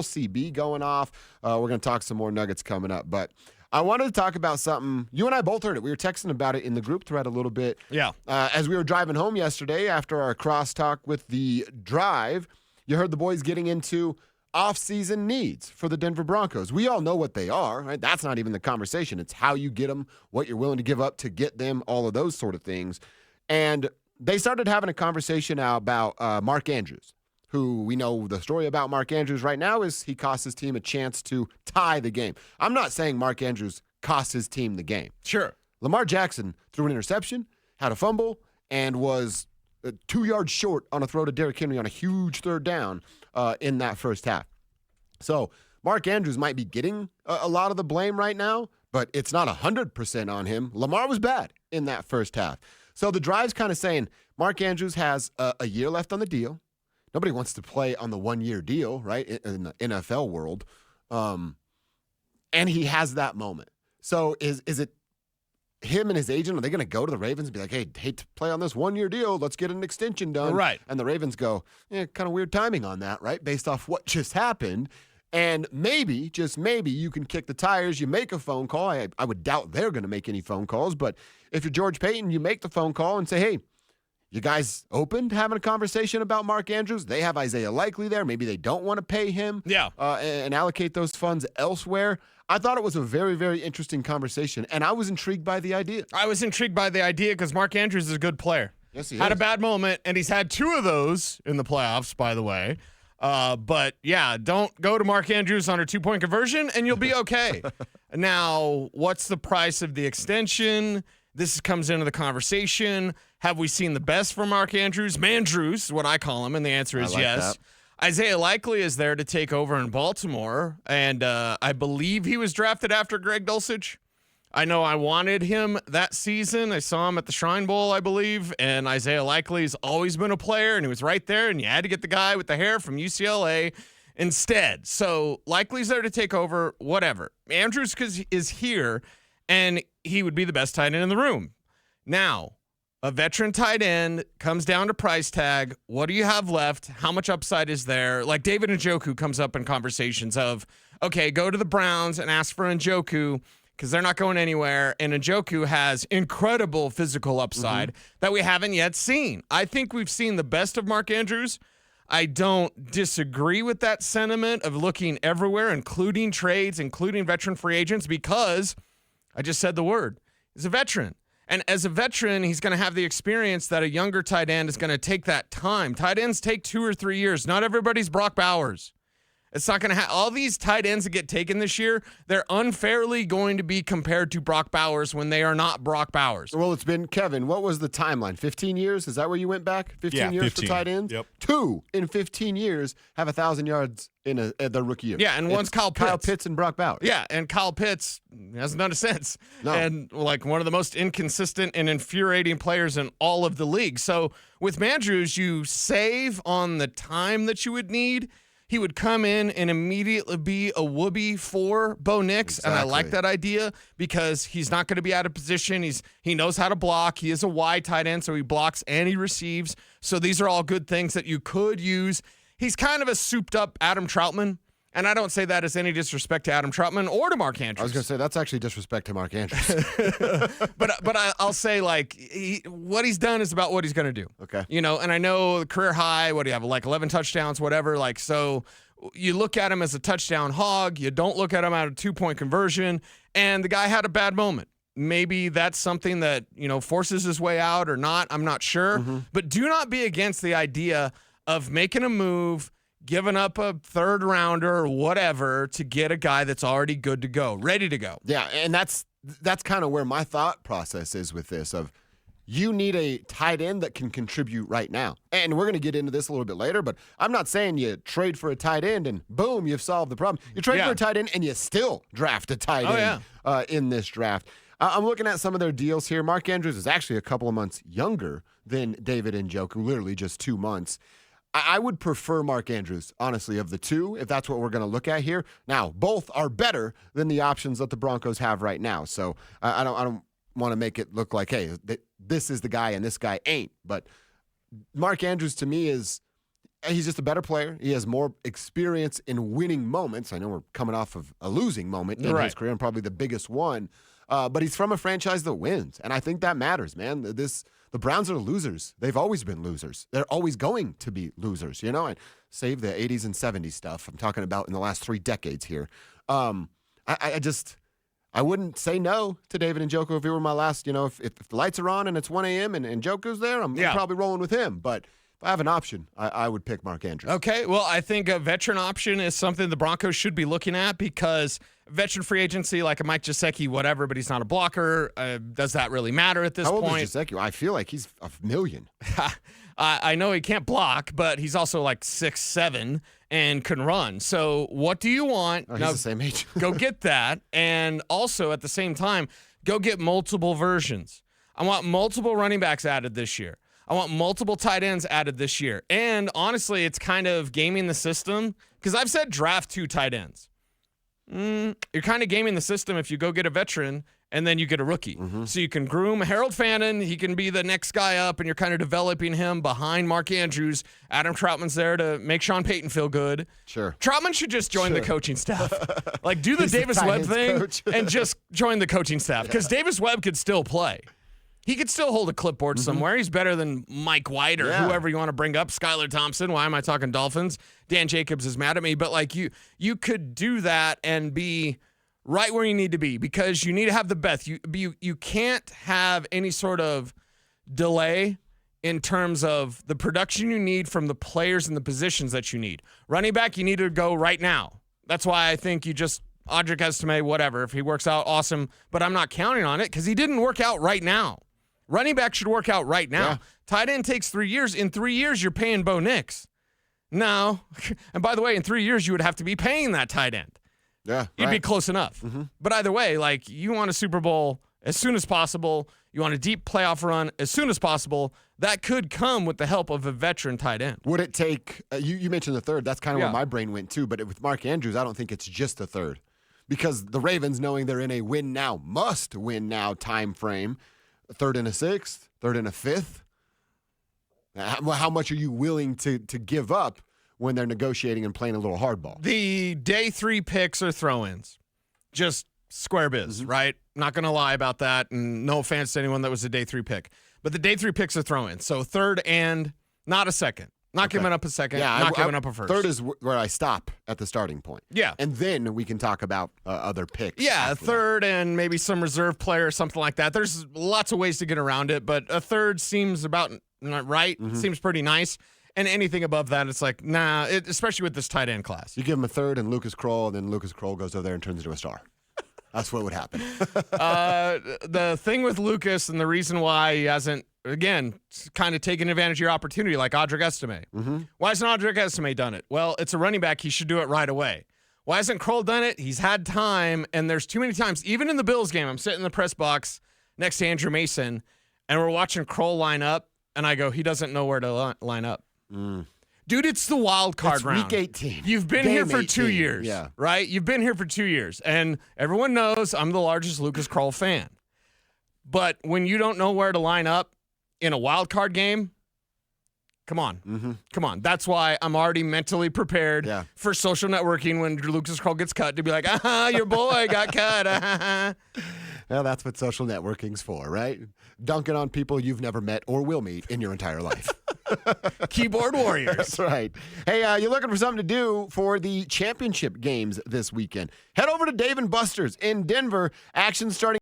CB going off. We're going to talk some more Nuggets coming up. But I wanted to talk about something. You and I both heard it. We were texting about it in the group thread a little bit. Yeah. As we were driving home yesterday after our crosstalk with the drive, you heard the boys getting into off-season needs for the Denver Broncos. We all know what they are, right? That's not even the conversation. It's how you get them, what you're willing to give up to get them, all of those sort of things. And they started having a conversation now about Mark Andrews, who we know the story about Mark Andrews right now is he cost his team a chance to tie the game. I'm not saying Mark Andrews cost his team the game. Sure. Lamar Jackson threw an interception, had a fumble, and was 2 yards short on a throw to Derrick Henry on a huge third down in that first half. So Mark Andrews might be getting a lot of the blame right now, but it's not 100% on him. Lamar was bad in that first half. So the drive's kind of saying Mark Andrews has a year left on the deal. Nobody wants to play on the 1-year deal, right, in the NFL world. And he has that moment. So is it him and his agent, are they going to go to the Ravens and be like, hey, hate to play on this 1-year deal. Let's get an extension done. Right. And the Ravens go, kind of weird timing on that, right, based off what just happened. And maybe, just maybe, you can kick the tires. You make a phone call. I would doubt they're going to make any phone calls. But if you're George Payton, you make the phone call and say, hey, you guys open to having a conversation about Mark Andrews? They have Isaiah Likely there. Maybe they don't want to pay him and allocate those funds elsewhere. I thought it was a very, very interesting conversation, and I was intrigued by the idea. I was intrigued by the idea because Mark Andrews is a good player. Yes, he had is. a bad moment, and he's had 2 of those in the playoffs, by the way. But, yeah, don't go to Mark Andrews on a 2-point conversion, and you'll be okay. Now, what's the price of the extension? This comes into the conversation. Have we seen the best from Mark Andrews? Mandrews is what I call him, and the answer is yes. That. Isaiah Likely is there to take over in Baltimore, and I believe he was drafted after Greg Dulcich. I know I wanted him that season. I saw him at the Shrine Bowl, I believe, and Isaiah Likely's always been a player, and he was right there, and you had to get the guy with the hair from UCLA instead. So Likely's there to take over, whatever. Andrews is here, and he would be the best tight end in the room. Now, a veteran tight end comes down to price tag. What do you have left? How much upside is there? Like David Njoku comes up in conversations of, okay, go to the Browns and ask for Njoku because they're not going anywhere. And Njoku has incredible physical upside that we haven't yet seen. I think we've seen the best of Mark Andrews. I don't disagree with that sentiment of looking everywhere, including trades, including veteran free agents, because I just said the word. He's a veteran. And as a veteran, he's going to have the experience that a younger tight end is going to take that time. Tight ends take 2 or 3 years. Not everybody's Brock Bowers. It's not going to have all these tight ends that get taken this year. They're unfairly going to be compared to Brock Bowers when they are not Brock Bowers. Well, it's been, Kevin, what was the timeline? 15 years? Is that where you went back? 15 years 15. for tight ends? Yep. 2 in 15 years have 1,000 yards in their rookie year. Yeah, and one's Kyle Pitts. Kyle Pitts and Brock Bowers. Yeah, and Kyle Pitts hasn't done a since. No. And like one of the most inconsistent and infuriating players in all of the league. So with Mandrews, you save on the time that you would need. He would come in and immediately be a whoopee for Bo Nix, Exactly. and I like that idea because he's not going to be out of position. He knows how to block. He is a wide tight end, so he blocks and he receives. So these are all good things that you could use. He's kind of a souped-up Adam Troutman, and I don't say that as any disrespect to Adam Troutman or to Mark Andrews. I was going to say, that's actually disrespect to Mark Andrews. But I'll say, like, what he's done is about what he's going to do. Okay. You know, and I know the career high, what do you have, like 11 touchdowns, whatever. Like, so you look at him as a touchdown hog. You don't look at him at a 2-point conversion. And the guy had a bad moment. Maybe that's something that, you know, forces his way out or not. I'm not sure. But do not be against the idea of making a move, giving up a 3rd rounder or whatever to get a guy that's already good to go, ready to go. Yeah, and that's kind of where my thought process is with this of you need a tight end that can contribute right now. And we're going to get into this a little bit later, but I'm not saying you trade for a tight end and boom, you've solved the problem. You trade for a tight end and you still draft a tight end in this draft. I'm looking at some of their deals here. Mark Andrews is actually a couple of months younger than David Njoku, literally just 2 months. I would prefer Mark Andrews, honestly, of the two, if that's what we're going to look at here. Now, both are better than the options that the Broncos have right now. So I don't want to make it look like, hey, this is the guy and this guy ain't. But Mark Andrews, to me, He's just a better player. He has more experience in winning moments. I know we're coming off of a losing moment in his career, and probably the biggest one. But he's from a franchise that wins, and I think that matters, man. The Browns are losers. They've always been losers. They're always going to be losers, you know? And save the 80s and 70s stuff. I'm talking about in the last 3 decades here. I wouldn't say no to David Njoku if he were my last, if the lights are on and it's 1 a.m. and Njoku's there, I'm probably rolling with him. But if I have an option, I would pick Mark Andrews. Okay, well, I think a veteran option is something the Broncos should be looking at because veteran free agency, like a Mike Gesicki, whatever, but he's not a blocker. Does that really matter at this point? How old is Gesicki? I feel like he's a million. I know he can't block, but he's also like 6'7" and can run. So what do you want? Oh, he's the same age. Go get that. And also at the same time, go get multiple versions. I want multiple running backs added this year. I want multiple tight ends added this year. And honestly, it's kind of gaming the system because I've said draft 2 tight ends. You're kind of gaming the system if you go get a veteran and then you get a rookie. Mm-hmm. So you can groom Harold Fannin. He can be the next guy up, and you're kind of developing him behind Mark Andrews. Adam Troutman's there to make Sean Payton feel good. Sure. Troutman should just join the coaching staff. Like, do the Davis Webb thing and just join the coaching staff because Davis Webb could still play. He could still hold a clipboard somewhere. He's better than Mike White or whoever you want to bring up. Skylar Thompson. Why am I talking Dolphins? Dan Jacobs is mad at me. But, like, you could do that and be right where you need to be because you need to have the best. You can't have any sort of delay in terms of the production you need from the players and the positions that you need. Running back, you need to go right now. That's why I think you just Audric Estime, whatever. If he works out, awesome. But I'm not counting on it because he didn't work out right now. Running back should work out right now. Yeah. Tight end takes 3 years. In 3 years, you're paying Bo Nix. No. And by the way, in 3 years, you would have to be paying that tight end. Yeah. You'd be close enough. Mm-hmm. But either way, like, you want a Super Bowl as soon as possible. You want a deep playoff run as soon as possible. That could come with the help of a veteran tight end. Would it take you mentioned the third. That's kind of where my brain went too. But with Mark Andrews, I don't think it's just the third. Because the Ravens, knowing they're in a win now, must win now time frame, 3rd and a 6th, 3rd and a 5th. How much are you willing to give up when they're negotiating and playing a little hardball? The day 3 picks are throw-ins. Just square biz, right? Not going to lie about that, and no offense to anyone that was a day 3 pick. But the day 3 picks are throw-ins. So 3rd and not a second. Not giving up a second, not giving up a first. 3rd is where I stop at the starting point. Yeah. And then we can talk about other picks. Yeah, a 3rd and maybe some reserve player or something like that. There's lots of ways to get around it, but a 3rd seems about right. Seems pretty nice. And anything above that, it's like, nah, especially with this tight end class. You give him a 3rd and Lucas Kroll, and then Lucas Kroll goes over there and turns into a star. That's what would happen. The thing with Lucas and the reason why he hasn't, again, kind of taken advantage of your opportunity like Audric Estime. Why hasn't Audric Estime done it? Well, it's a running back. He should do it right away. Why hasn't Kroll done it? He's had time, and there's too many times. Even in the Bills game, I'm sitting in the press box next to Andrew Mason, and we're watching Kroll line up, and I go, he doesn't know where to line up. Dude, it's the wild card round. Week 18. You've been here for 2 years, yeah. right? You've been here for 2 years, and everyone knows I'm the largest Lucas Kroll fan. But when you don't know where to line up in a wild card game, come on. Come on. That's why I'm already mentally prepared for social networking when Lucas Kroll gets cut to be like, your boy got cut. Well, that's what social networking's for, right? Dunking on people you've never met or will meet in your entire life. Keyboard warriors. That's right. Hey, you're looking for something to do for the championship games this weekend. Head over to Dave & Buster's in Denver. Action starting